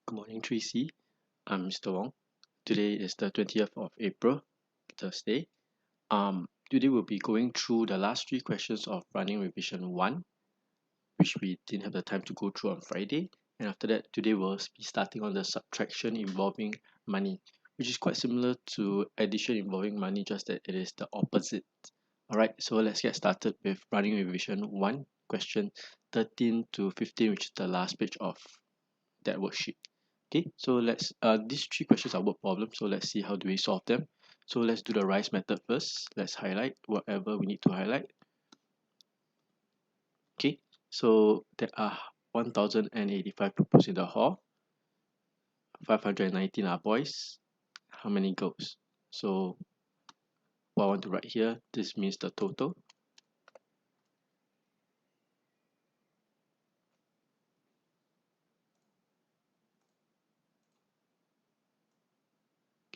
Good morning, Tracy. I'm Mr. Wong. Today is the 20th of April, Thursday. Today we'll be going through the last three questions of Running Revision 1, which we didn't have the time to go through on Friday. And after that, today we'll be starting on the subtraction involving money, which is quite similar to addition involving money, just that it is the opposite. Alright, so let's get started with Running Revision 1, question 13 to 15, which is the last page of that worksheet. Okay, so let's these three questions are word problems, so let's see how do we solve them. So let's do the rise method first. Let's highlight whatever we need to highlight. Okay, so there are 1085 pupils in the hall, 519 are boys. How many girls? So what I want to write here, this means the total.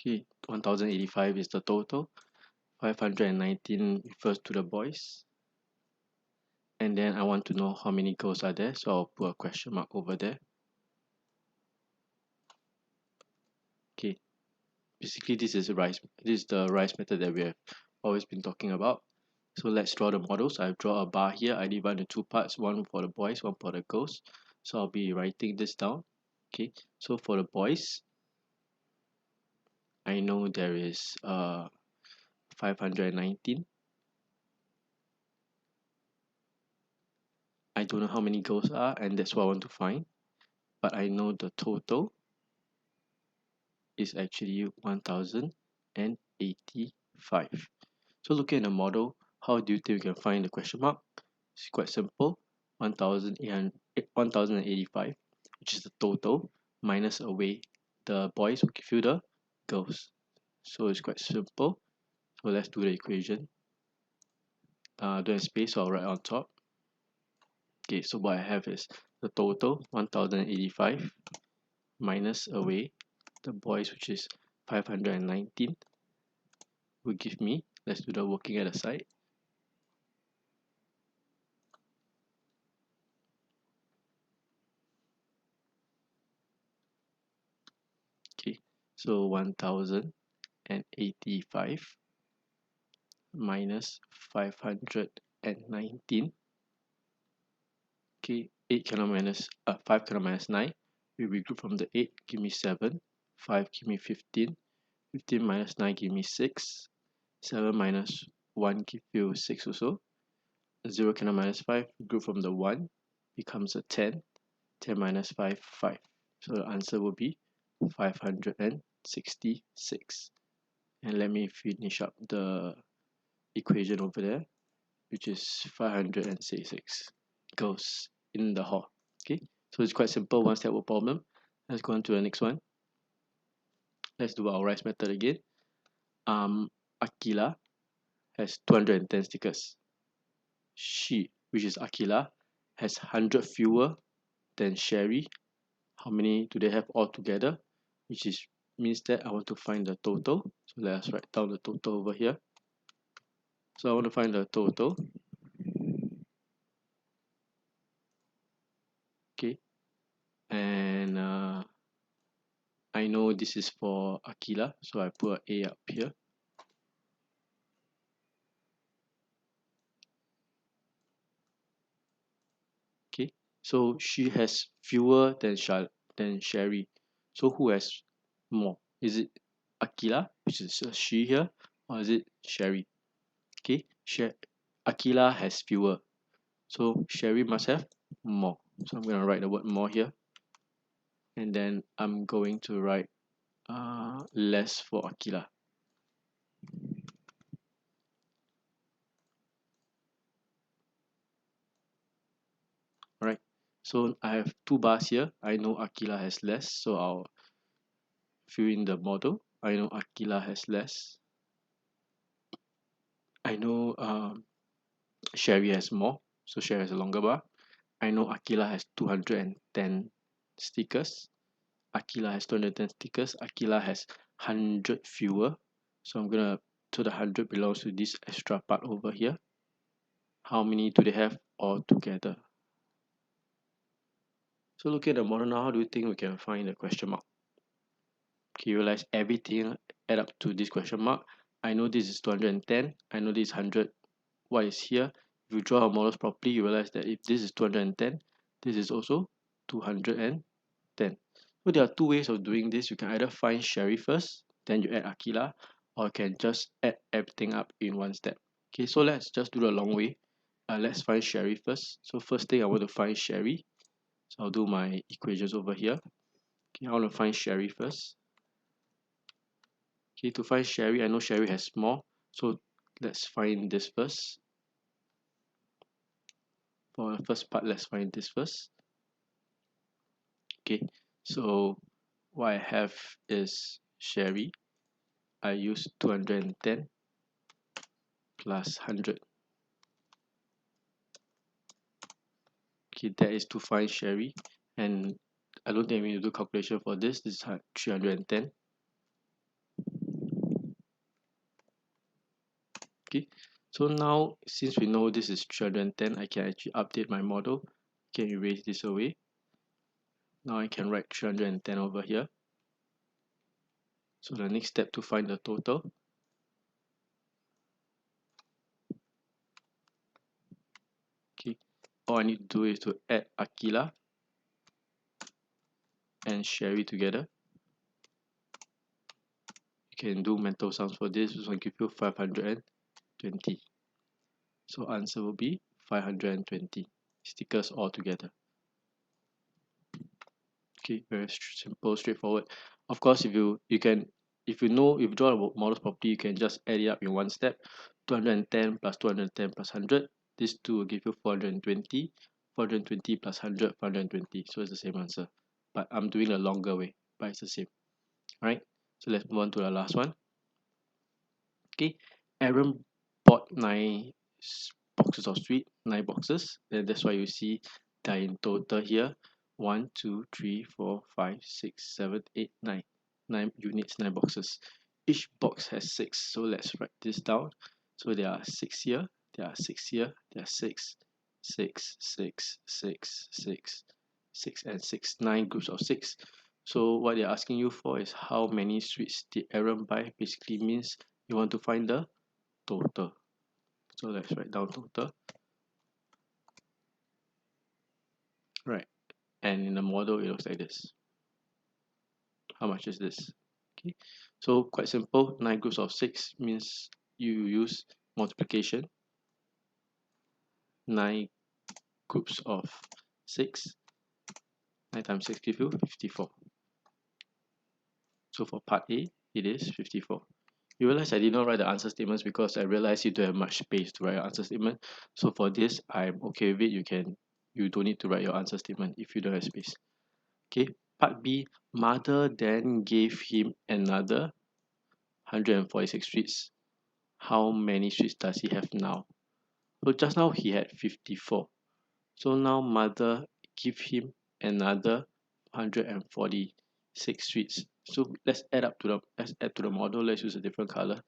Okay, 1085 is the total, 519 refers to the boys, and then I want to know how many girls are there, so I'll put a question mark over there. Okay, basically this is the rise method that we have always been talking about. So let's draw the models. I've drawn a bar here. I divide into two parts, one for the boys, one for the girls. So I'll be writing this down. Okay, so for the boys, I know there is 519. I don't know how many girls are, and that's what I want to find, but I know the total is actually 1085. So looking at the model, how do you think we can find the question mark? It's quite simple. 1085, which is the total, minus away the boys will give you the girls. So it's quite simple. So let's do the equation. Don't have space, so I'll write on top. Okay, so what I have is the total 1085 minus away the boys, which is 519, will give me, let's do the working at the side. Okay, so 1085 minus 519. Okay, 8 cannot minus 5 cannot minus 9. We regroup from the 8, give me 7. 5 give me 15. 15 minus 9 give me 6. 7 minus 1 give you 6 also. 0 cannot minus 5. Group from the 1 becomes a 10. 10 minus 5, 5. So the answer will be 566. And let me finish up the equation over there, which is 566 girls in the hall. Okay, so it's quite simple, one step word problem. Let's go on to the next one. Let's do our rise method again. Akila has 210 stickers. She, which is Akila, has 100 fewer than Sherry. How many do they have all together? Which is means that I want to find the total. So let us write down the total over here. So I want to find the total. Okay, and I know this is for Akila, so I put A up here. Okay, so she has fewer than Sherry. So who has more? Is it Akila, which is a she here, or is it Sherry? Okay, Akila has fewer, so Sherry must have more. So I'm gonna write the word more here, and then I'm going to write less for Akila. Alright, so I have two bars here. I know Akila has less, so I'll fill in the model. I know Akila has less. I know Sherry has more, so Sherry has a longer bar. I know Akila has 210 stickers. Akila has 210 stickers. Akila has 100 fewer. So I'm gonna, so the 100 belongs to this extra part over here. How many do they have all together? So looking at the model now, how do you think we can find the question mark? Okay, you realize everything add up to this question mark. I know this is 210. I know this is 100. What is here? If you draw our models properly, you realize that if this is 210, this is also 210. So there are two ways of doing this. You can either find Sherry first, then you add Akila, or you can just add everything up in one step. Okay, so let's just do the long way. Let's find Sherry first. So first thing I want to find Sherry. So I'll do my equations over here. Okay, I want to find Sherry first. Okay, to find Sherry, I know Sherry has more. So let's find this first. For the first part, let's find this first. Okay, so what I have is Sherry. I use 210 plus 100. Okay, that is to find Sherry. And I don't think we need to do calculation for this. This is 310. Okay, so now since we know this is 310, I can actually update my model. Can erase this away. Now I can write 310 over here. So the next step to find the total. Okay, all I need to do is to add Akila and Sherry together. You can do mental sums for this. This will give you 520. So answer will be 520 stickers all together. Okay, very simple, straightforward. Of course, if you know, if you draw the models properly, you can just add it up in one step. 210 plus 210 plus 100. These two will give you 420. 420 plus 100, 420. So it's the same answer. But I'm doing a longer way, but it's the same. Alright, so let's move on to the last one. Okay, Aaron bought 9 boxes of sweet, 9 boxes. Then that's why you see that in total here 1, 2, 3, 4, 5, 6, 7, 8, 9. 9 units, 9 boxes. Each box has 6. So let's write this down. So there are 6 here, there are 6 here, there are 6, 6, 6, 6, 6, 6, and 6. 9 groups of 6. So what they're asking you for is how many sweets did Aaron buy? Basically means you want to find the total. So let's write down total. Right. And in the model, it looks like this. How much is this? Okay. So quite simple. 9 groups of 6 means you use multiplication. 9 groups of 6. 9 times 6 gives you 54. So for part A, it is 54. You realize I did not write the answer statements because I realized you don't have much space to write your answer statement. So for this, I'm okay with it. You don't need to write your answer statement if you don't have space. Okay, part B, mother then gave him another 146 sweets. How many sweets does he have now? So just now he had 54. So now mother give him another 146 sweets. So let's add to the model. Let's use a different color.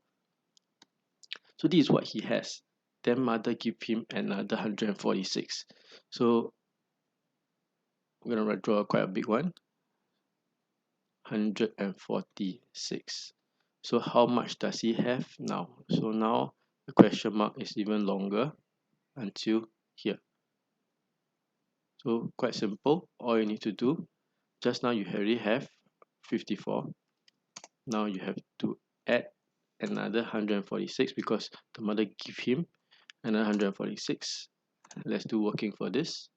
So this is what he has. Then mother give him another 146. So we're gonna draw quite a big one. 146. So how much does he have now? So now the question mark is even longer until here. So quite simple. All you need to do, just now you already have 54. Now you have to add another 146 because the mother give him another 146. Let's do working for this.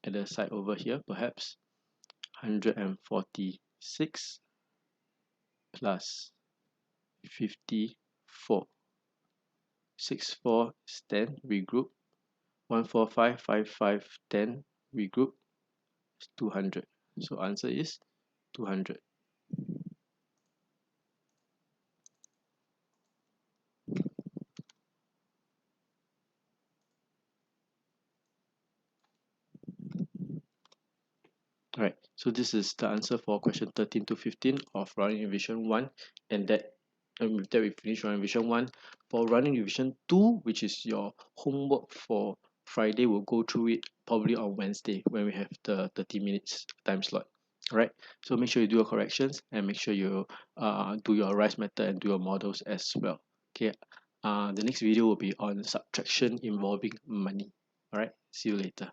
At the side over here, perhaps 146 plus 54. 6, 4 is 10, regroup. 1, 4, 5, 5, 5, 10, regroup. 200. So answer is 200. Alright, so this is the answer for question 13 to 15 of running revision 1, and with that we finish running revision 1. For running revision 2, which is your homework for Friday we'll go through it probably on Wednesday when we have the 30 minutes time slot. All right, so make sure you do your corrections and make sure you do your rise method and do your models as well. Okay, the next video will be on subtraction involving money. All right, see you later.